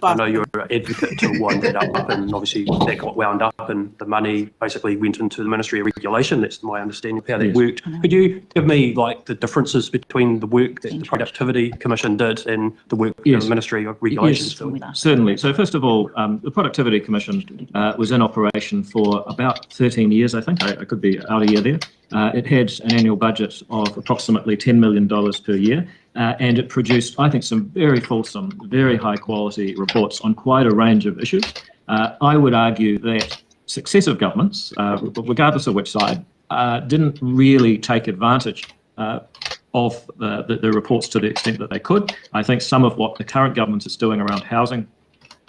I know you're an advocate to wind that up, and obviously that got wound up and the money basically went into the Ministry of Regulation. That's my understanding of how that worked. Could you give me like the differences between the work that the Productivity Commission did and the work the Ministry of Regulation is doing? Certainly. So first of all, the Productivity Commission was in operation for about 13 years, I think. I could be out a year there. It had an annual budget of approximately $10 million per year. And it produced, I think, some very fulsome, very high quality reports on quite a range of issues. I would argue that successive governments, regardless of which side, didn't really take advantage of the reports to the extent that they could. I think some of what the current government is doing around housing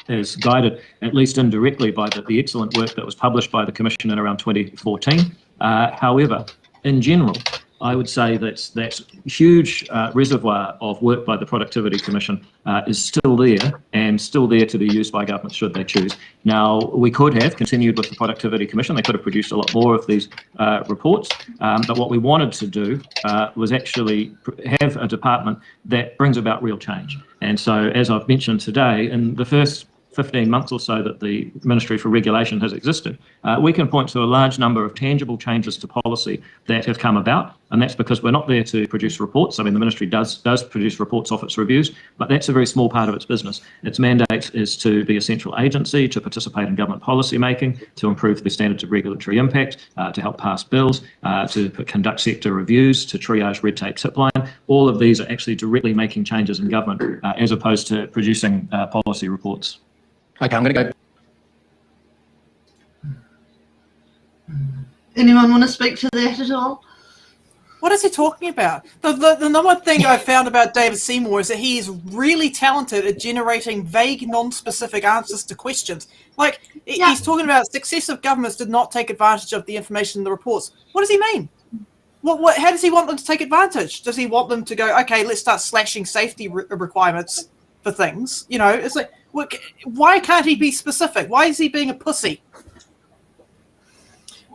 is guided, at least indirectly, by the excellent work that was published by the Commission in around 2014. However, in general, I would say that huge reservoir of work by the Productivity Commission is still there and still there to be used by governments should they choose. Now, we could have continued with the Productivity Commission. They could have produced a lot more of these reports, but what we wanted to do was actually have a department that brings about real change. And so, as I've mentioned today, in the first 15 months or so that the Ministry for Regulation has existed, we can point to a large number of tangible changes to policy that have come about, and that's because we're not there to produce reports. I mean, the Ministry does produce reports off its reviews, but that's a very small part of its business. Its mandate is to be a central agency, to participate in government policy making, to improve the standards of regulatory impact, to help pass bills, to conduct sector reviews, to triage red tape tip line. All of these are actually directly making changes in government as opposed to producing policy reports. Okay, I'm going to go. Anyone want to speak to that at all? What is he talking about? The number one thing I found about David Seymour is that he is really talented at generating vague, non-specific answers to questions. Like, he's talking about successive governments did not take advantage of the information in the reports. What does he mean? What? How does he want them to take advantage? Does he want them to go, okay, let's start slashing safety requirements for things? You know, it's like, why can't he be specific? Why is he being a pussy?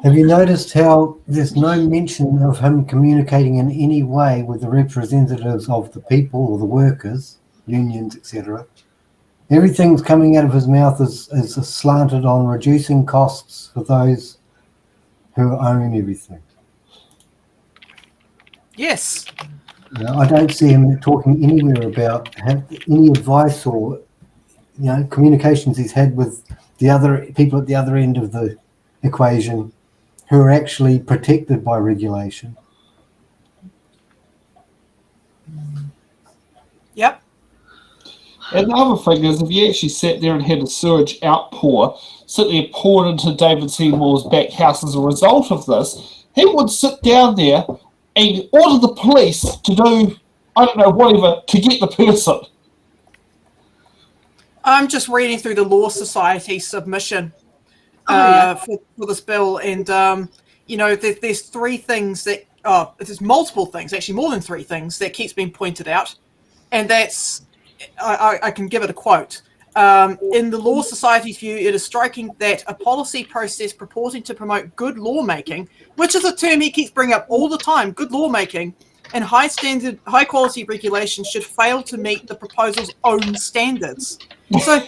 Have you noticed how there's no mention of him communicating in any way with the representatives of the people or the workers, unions, etc.? Everything's coming out of his mouth is slanted on reducing costs for those who own everything. Yes. I don't see him talking anywhere about any advice or communications he's had with the other people at the other end of the equation who are actually protected by regulation. Yep. And the other thing is, if you actually sat there and had a sewage outpour, sit there poured into David Seymour's back house as a result of this, he would sit down there and order the police to do, I don't know, whatever, to get the person. I'm just reading through the Law Society submission for this bill, and there's three things that there's multiple things, actually more than three things that keeps being pointed out, and that's I can give it a quote. In the Law Society's view, it is striking that a policy process purporting to promote good lawmaking, which is a term he keeps bringing up all the time, good lawmaking, and high quality regulation should fail to meet the proposal's own standards. So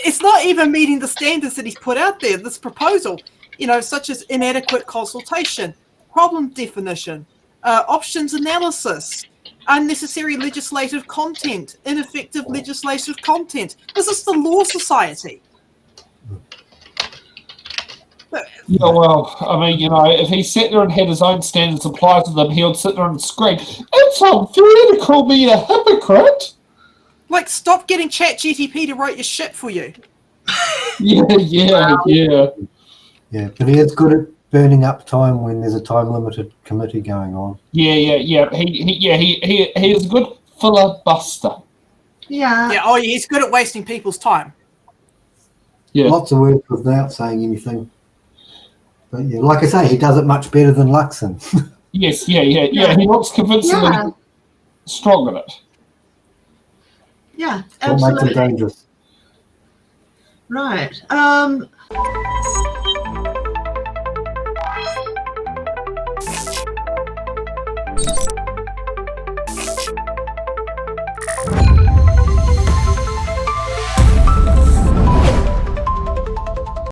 it's not even meeting the standards that he's put out there, this proposal, such as inadequate consultation, problem definition, options analysis, unnecessary legislative content, ineffective legislative content. This is the Law Society. Yeah, well, I mean, if he sat there and had his own standards applied to them, he would sit there and scream, "It's unfair to call me a hypocrite!" Like, stop getting ChatGPT to write your shit for you. Yeah, but he is good at burning up time when there's a time-limited committee going on. Yeah. He is a good filibuster. Yeah. He's good at wasting people's time. Yeah. Lots of words without saying anything. But yeah, like I say, he does it much better than Luxon. Yes, yeah. He looks convincingly strong in it. Yeah, That makes him dangerous. Right.